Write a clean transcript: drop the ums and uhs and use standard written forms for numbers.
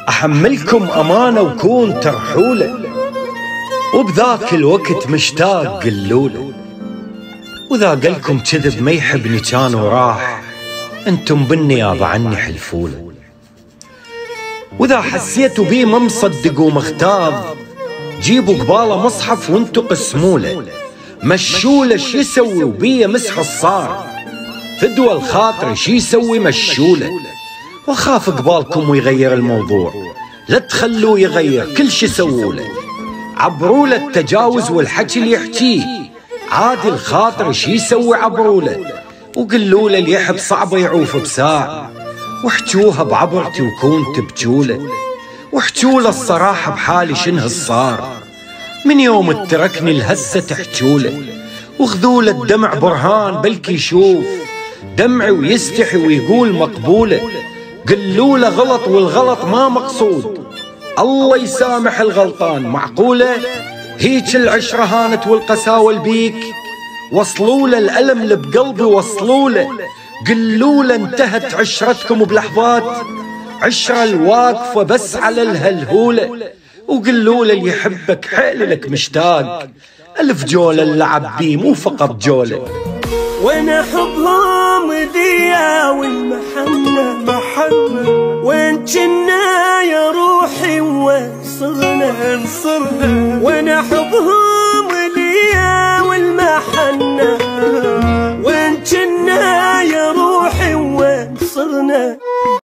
أحملكم أمانة وكون ترحولة، وبذاك الوقت مشتاق قلولة، وإذا قلكم كذب ما يحبني كان وراح، انتم بالنيابة عني حلفولة، وإذا حسيتوا بيه ما مصدق ومختاب جيبوا قباله مصحف وانتوا قسموله، مشوله شي يسوي وبيه مسح الصار، فدوى الخاطر شي يسوي مشوله، وخاف قبالكم ويغير الموضوع، لا تخلوه يغير كل شي سووله، عبروله التجاوز والحكي اللي يحكيه، عادي الخاطر شي يسوي عبروله، وقلوله اللي يحب صعبه يعوف بساعة، واحجوها بعبرتي وكون تبجوله، واحجوله الصراحة بحالي شنه الصار، من يوم اتركني لهسه تحجوله، وخذوله الدمع برهان بلكي يشوف دمعي ويستحي ويقول مقبوله، قلوله غلط والغلط ما مقصود، الله يسامح الغلطان، معقوله هيج العشره هانت والقساوه البيك، وصلوله الألم اللي بقلبي وصلوله، قلوله انتهت عشرتكم بلحظات، عشره الواقفه بس على الهلهوله، وقلوله اللي يحبك حيل لك مشتاق، ألف جوله اللعب بيه مو فقط جوله، وانا حبهم ذيا والمحنة وين جنا يا روحي وصرنا وانا حبهم